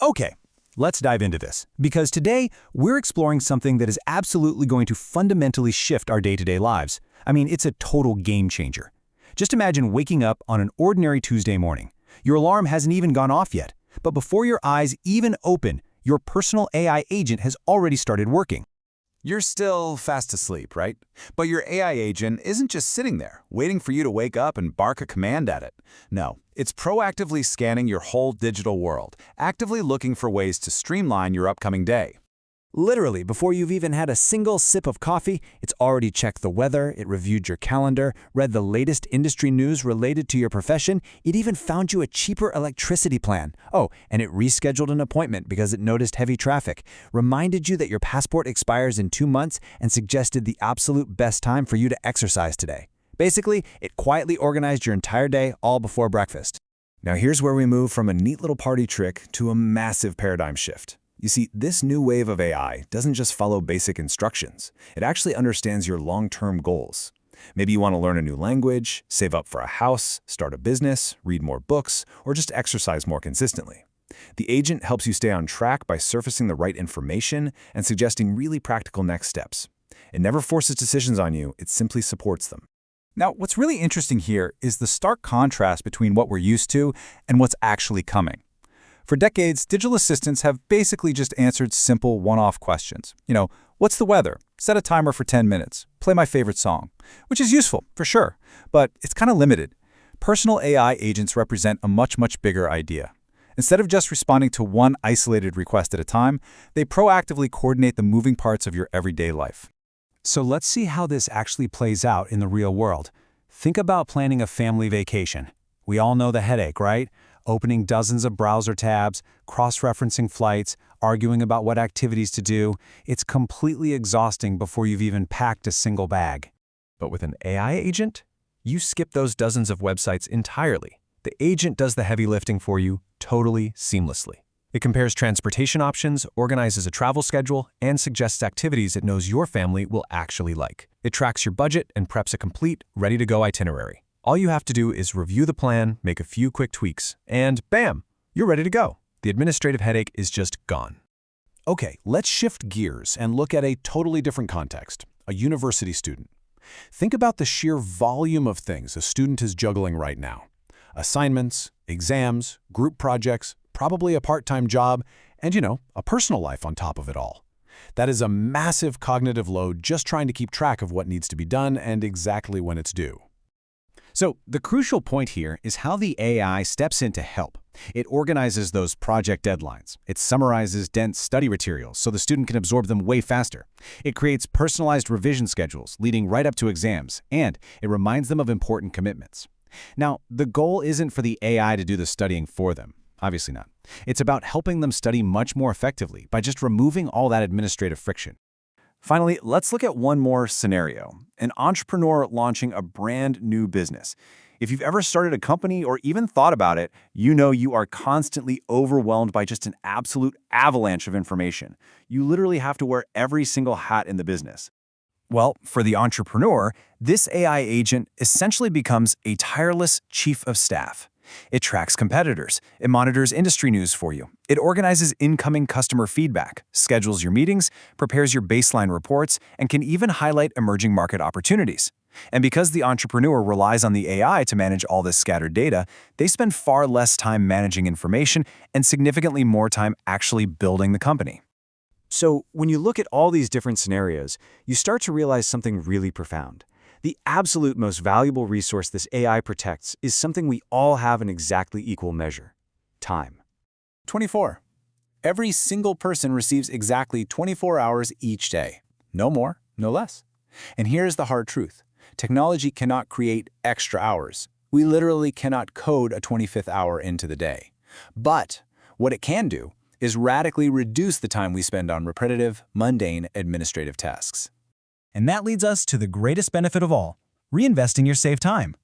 Okay, let's dive into this, because today we're exploring something that is absolutely going to fundamentally shift our day-to-day lives. I mean, it's a total game changer. Just imagine waking up on an ordinary Tuesday morning. Your alarm hasn't even gone off yet, but before your eyes even open, your personal AI agent has already started working. You're still fast asleep, right? But your AI agent isn't just sitting there, waiting for you to wake up and bark a command at it. No, it's proactively scanning your whole digital world, actively looking for ways to streamline your upcoming day. Literally, before you've even had a single sip of coffee, it's already checked the weather, it reviewed your calendar, read the latest industry news related to your profession, it even found you a cheaper electricity plan. Oh, and it rescheduled an appointment because it noticed heavy traffic, reminded you that your passport expires in 2 months, and suggested the absolute best time for you to exercise today. Basically, it quietly organized your entire day all before breakfast. Now here's where we move from a neat little party trick to a massive paradigm shift. You see, this new wave of AI doesn't just follow basic instructions. It actually understands your long-term goals. Maybe you want to learn a new language, save up for a house, start a business, read more books, or just exercise more consistently. The agent helps you stay on track by surfacing the right information and suggesting really practical next steps. It never forces decisions on you, it simply supports them. Now, what's really interesting here is the stark contrast between what we're used to and what's actually coming. For decades, digital assistants have basically just answered simple one-off questions. What's the weather? Set a timer for 10 minutes. Play my favorite song. Which is useful, for sure, but it's kind of limited. Personal AI agents represent a much, much bigger idea. Instead of just responding to one isolated request at a time, they proactively coordinate the moving parts of your everyday life. So let's see how this actually plays out in the real world. Think about planning a family vacation. We all know the headache, right? Opening dozens of browser tabs, cross-referencing flights, arguing about what activities to do. It's completely exhausting before you've even packed a single bag. But with an AI agent, you skip those dozens of websites entirely. The agent does the heavy lifting for you totally seamlessly. It compares transportation options, organizes a travel schedule, and suggests activities it knows your family will actually like. It tracks your budget and preps a complete, ready-to-go itinerary. All you have to do is review the plan, make a few quick tweaks, and bam, you're ready to go. The administrative headache is just gone. Okay, let's shift gears and look at a totally different context, a university student. Think about the sheer volume of things a student is juggling right now. Assignments, exams, group projects, probably a part-time job, and a personal life on top of it all. That is a massive cognitive load just trying to keep track of what needs to be done and exactly when it's due. So the crucial point here is how the AI steps in to help. It organizes those project deadlines. It summarizes dense study materials so the student can absorb them way faster. It creates personalized revision schedules leading right up to exams, and it reminds them of important commitments. Now, the goal isn't for the AI to do the studying for them. Obviously not. It's about helping them study much more effectively by just removing all that administrative friction. Finally, let's look at one more scenario, an entrepreneur launching a brand new business. If you've ever started a company or even thought about it, you know you are constantly overwhelmed by just an absolute avalanche of information. You literally have to wear every single hat in the business. Well, for the entrepreneur, this AI agent essentially becomes a tireless chief of staff. It tracks competitors, it monitors industry news for you, it organizes incoming customer feedback, schedules your meetings, prepares your baseline reports, and can even highlight emerging market opportunities. And because the entrepreneur relies on the AI to manage all this scattered data, they spend far less time managing information and significantly more time actually building the company. So when you look at all these different scenarios, you start to realize something really profound. The absolute most valuable resource this AI protects is something we all have in exactly equal measure: time. 24. Every single person receives exactly 24 hours each day. No more, no less. And here's the hard truth. Technology cannot create extra hours. We literally cannot code a 25th hour into the day. But what it can do is radically reduce the time we spend on repetitive, mundane administrative tasks. And that leads us to the greatest benefit of all, reinvesting your saved time.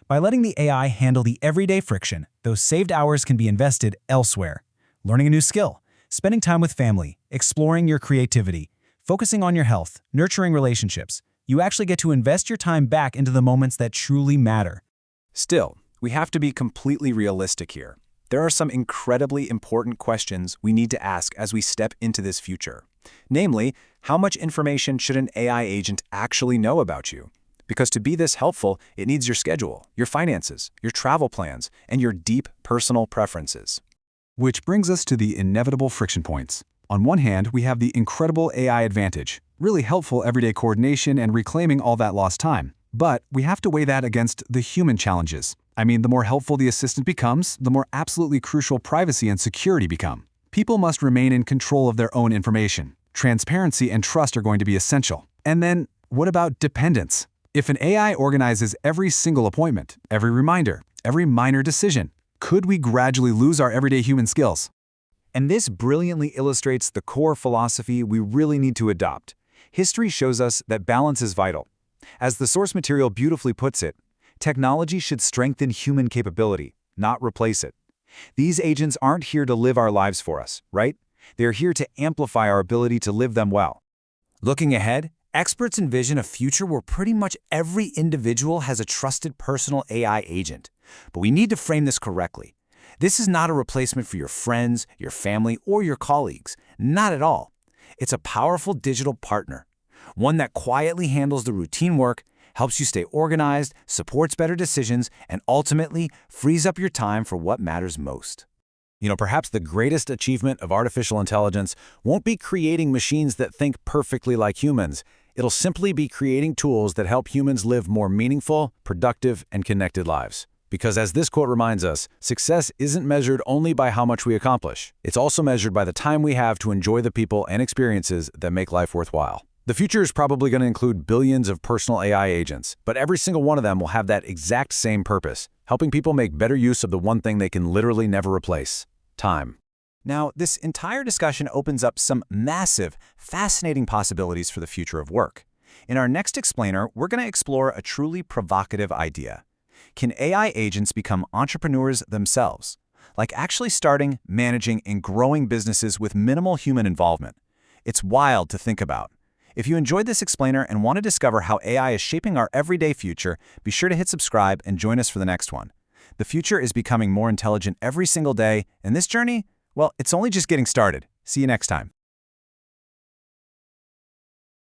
By letting the AI handle the everyday friction, those saved hours can be invested elsewhere. Learning a new skill, spending time with family, exploring your creativity, focusing on your health, nurturing relationships. You actually get to invest your time back into the moments that truly matter. Still, we have to be completely realistic here. there are some incredibly important questions we need to ask as we step into this future. Namely, how much information should an AI agent actually know about you? Because to be this helpful, it needs your schedule, your finances, your travel plans, and your deep personal preferences. Which brings us to the inevitable friction points. On one hand, we have the incredible AI advantage, really helpful everyday coordination and reclaiming all that lost time. But we have to weigh that against the human challenges. I mean, the more helpful the assistant becomes, the more absolutely crucial privacy and security become. People must remain in control of their own information. Transparency and trust are going to be essential. And then, what about dependence? If an AI organizes every single appointment, every reminder, every minor decision, could we gradually lose our everyday human skills? And this brilliantly illustrates the core philosophy we really need to adopt. History shows us that balance is vital. As the source material beautifully puts it, technology should strengthen human capability, not replace it. These agents aren't here to live our lives for us, right? They're here to amplify our ability to live them well. Looking ahead, experts envision a future where pretty much every individual has a trusted personal AI agent. But we need to frame this correctly. This is not a replacement for your friends, your family, or your colleagues. Not at all. It's a powerful digital partner, one that quietly handles the routine work, helps you stay organized, supports better decisions, and ultimately frees up your time for what matters most. Perhaps the greatest achievement of artificial intelligence won't be creating machines that think perfectly like humans. It'll simply be creating tools that help humans live more meaningful, productive, and connected lives. Because as this quote reminds us, success isn't measured only by how much we accomplish. It's also measured by the time we have to enjoy the people and experiences that make life worthwhile. The future is probably going to include billions of personal AI agents, but every single one of them will have that exact same purpose, helping people make better use of the one thing they can literally never replace: time. Now, this entire discussion opens up some massive, fascinating possibilities for the future of work. In our next explainer, we're going to explore a truly provocative idea. Can AI agents become entrepreneurs themselves? Like actually starting, managing, and growing businesses with minimal human involvement? It's wild to think about. If you enjoyed this explainer and want to discover how AI is shaping our everyday future, be sure to hit subscribe and join us for the next one. The future is becoming more intelligent every single day, and this journey, well, it's only just getting started. See you next time.